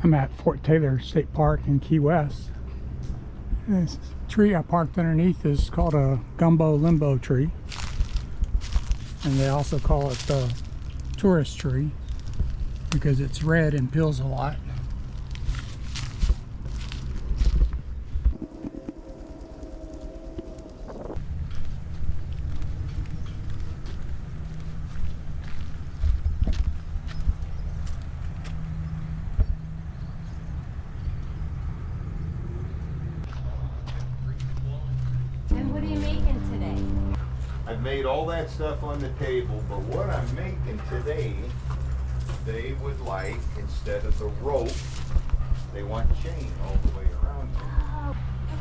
I'm at Fort Taylor State Park in Key West. This tree I parked underneath is called a gumbo limbo tree, and they also call it the tourist tree because it's red and peels a lot. I've made all that stuff on the table, but what I'm making today, they would like, instead of the rope, they want chain all the way around it.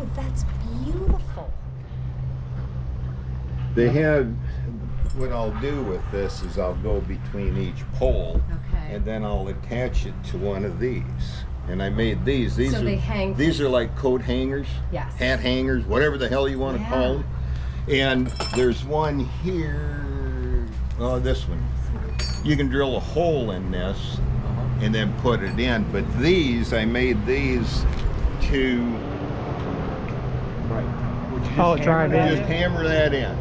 Oh, that's beautiful. They have, what I'll do with this is I'll go between each pole, Okay. and then I'll attach it to one of these. And I made these. These So are, they hang. These are like coat hangers, Yes. hat hangers, whatever the hell you want to call them. And there's one here, oh, this one. You can drill a hole in this and then put it in. But these, I made these to Drive in. just hammer that in.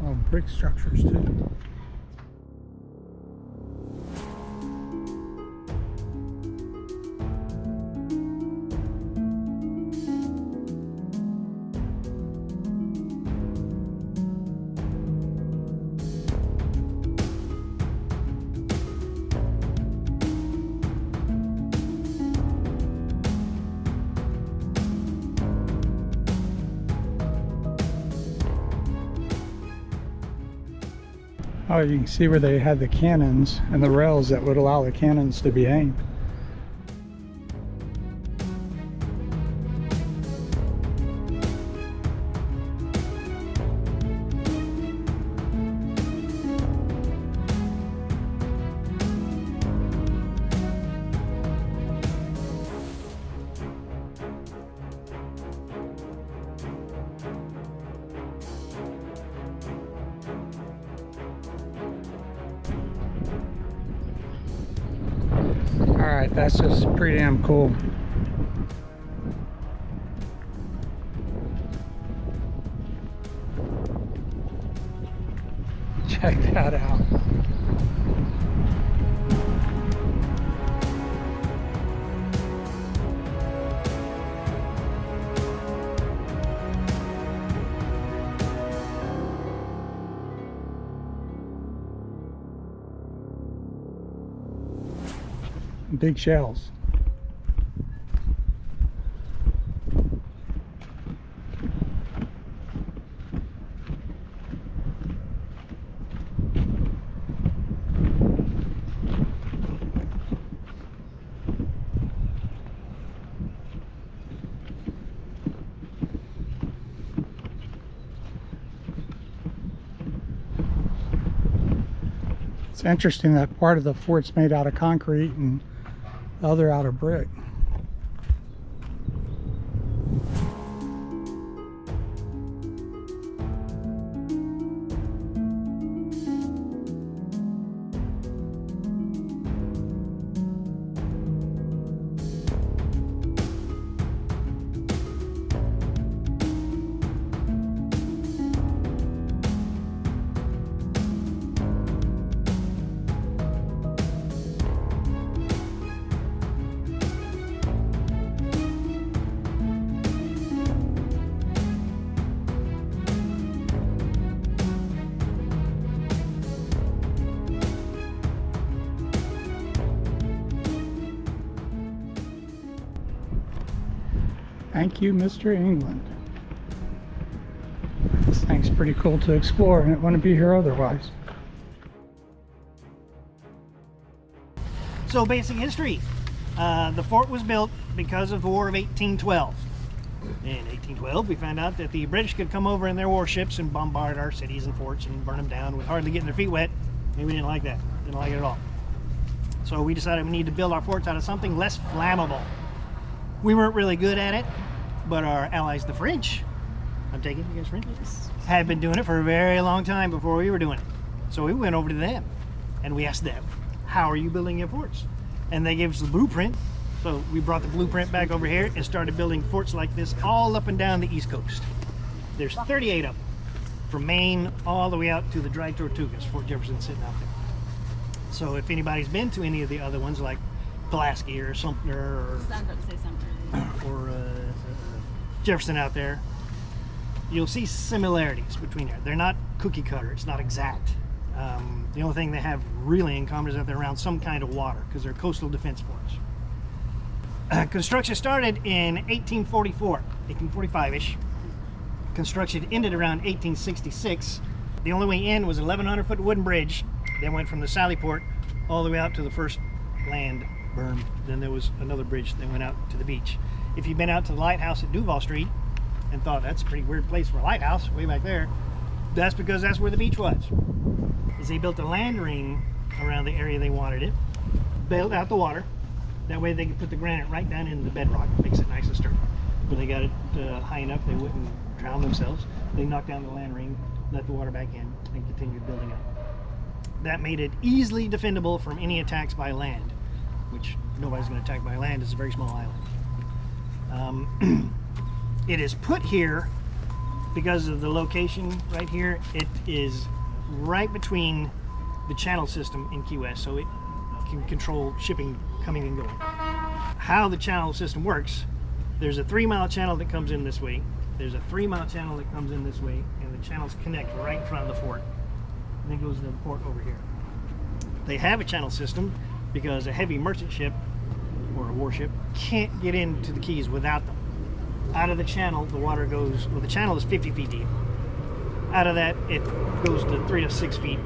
Oh, brick structures too. Oh, you can see where they had the cannons and the rails that would allow the cannons to be aimed. Alright, that's just pretty damn cool. Check that out. Big shells. It's interesting that part of the fort's made out of concrete and the other out of brick. Thank you, Mr. England. This thing's pretty cool to explore, and it wouldn't be here otherwise. So basic history. The fort was built because of the War of 1812. In 1812, we found out that the British could come over in their warships and bombard our cities and forts and burn them down with hardly getting their feet wet. And we didn't like that. Didn't like it at all. So we decided we need to build our forts out of something less flammable. We weren't really good at it, but our allies, the French, I'm taking you guys French, had been doing it for a very long time before we were doing it. So we went over to them and we asked them, how are you building your forts? And they gave us the blueprint. So we brought the blueprint back over here and started building forts like this all up and down the East Coast. There's 38 of them, from Maine all the way out to the Dry Tortugas, Fort Jefferson sitting out there. So if anybody's been to any of the other ones like Pulaski or Sumter or Jefferson out there, you'll see similarities between there. They're not cookie cutter, it's not exact. The only thing they have really in common is that they're around some kind of water because they're coastal defense forts. Construction started in 1844, 1845-ish. Construction ended around 1866. The only way in was an 1,100-foot wooden bridge that went from the Sally Port all the way out to the first land berm. Then there was another bridge that went out to the beach. If you've been out to the lighthouse at Duval Street and thought that's a pretty weird place for a lighthouse way back there, that's because that's where the beach was. Is they built a land ring around the area they wanted it, bailed out the water. That way they could put the granite right down into the bedrock, makes it nice and sturdy. When they got it high enough, they wouldn't drown themselves. They knocked down the land ring, let the water back in, and continued building up. That made it easily defendable from any attacks by land, which nobody's going to attack by land. It's a very small island. It is put here because of the location right here. It is right between the channel system in Key West, so it can control shipping coming and going. How the channel system works, there's a 3-mile channel that comes in this way, there's a 3-mile channel that comes in this way, and the channels connect right in front of the fort, and then goes to the port over here. They have a channel system because a heavy merchant ship or a warship can't get into the Keys without them. Out of the channel, the water goes, well, the channel is 50 feet deep. Out of that, it goes to 3 to 6 feet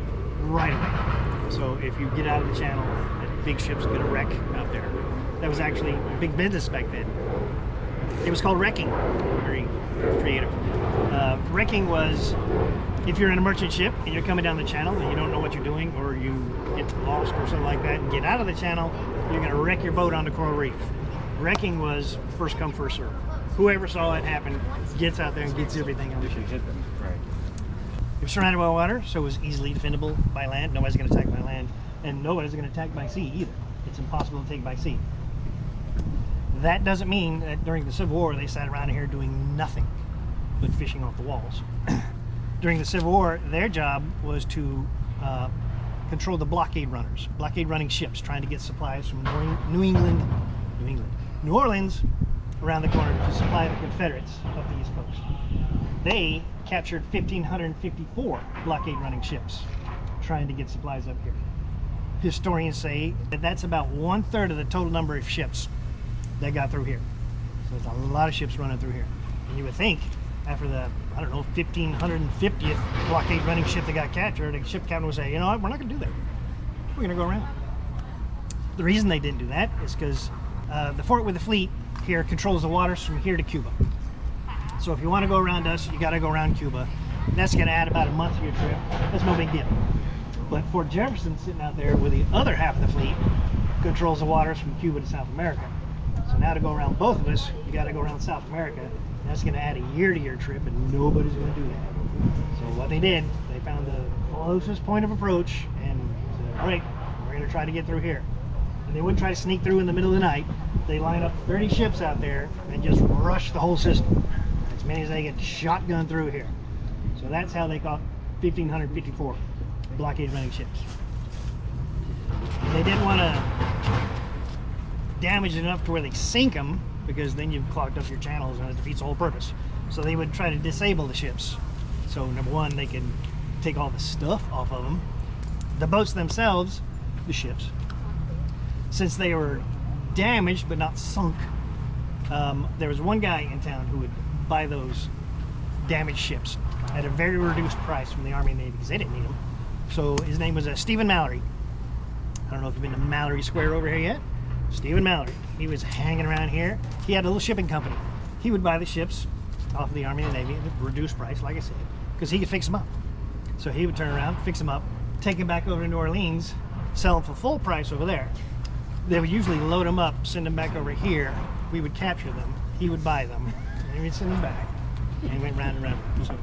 right away. So if you get out of the channel, a big ship's gonna wreck out there. That was actually a big business back then. It was called wrecking, very creative. Wrecking was, if you're in a merchant ship and you're coming down the channel and you don't know what you're doing, or you get lost or something like that and get out of the channel, you're gonna wreck your boat on the coral reef. Wrecking was first come, first serve. Whoever saw it happen gets out there and gets everything on the ship. Right. It was surrounded by water, so it was easily defendable by land. Nobody's going to attack by land, and nobody's going to attack by sea either. It's impossible to take by sea. That doesn't mean that during the Civil War they sat around here doing nothing but fishing off the walls. During the Civil War, their job was to control the blockade runners, blockade running ships trying to get supplies from New Orleans around the corner to supply the Confederates up the East Coast. They captured 1,554 blockade running ships trying to get supplies up here. Historians say that that's about 1/3 of the total number of ships that got through here. So there's a lot of ships running through here. And you would think after the, I don't know, 1,550th blockade running ship that got captured, the ship captain would say, you know what, we're not going to do that. We're going to go around. The reason they didn't do that is because the fort with the fleet here controls the waters from here to Cuba. So if you want to go around us, you got to go around Cuba. And that's going to add about a month to your trip. That's no big deal. But Fort Jefferson, sitting out there with the other half of the fleet, controls the waters from Cuba to South America. So now to go around both of us, you got to go around South America. And that's going to add a year to your trip, and nobody's going to do that. So what they did, they found the closest point of approach and said, all right, we're going to try to get through here. And they wouldn't try to sneak through in the middle of the night. They line up 30 ships out there and just rush the whole system. As many as they get shotgun through here. So that's how they caught 1,554 blockade running ships. They didn't want to damage it enough to where they sink them, because then you've clogged up your channels and it defeats the whole purpose. So they would try to disable the ships. So number one, they can take all the stuff off of them. The boats themselves, the ships, since they were damaged but not sunk, there was one guy in town who would buy those damaged ships at a very reduced price from the Army and Navy because they didn't need them. So his name was Stephen Mallory. I don't know if you've been to Mallory Square over here yet. Stephen Mallory. He was hanging around here. He had a little shipping company. He would buy the ships off of the Army and the Navy at a reduced price, like I said, because he could fix them up. So he would turn around, fix them up, take them back over to New Orleans, sell them for full price over there. They would usually load them up, send them back over here. We would capture them. He would buy them, and we'd send them back. And he went round and round. So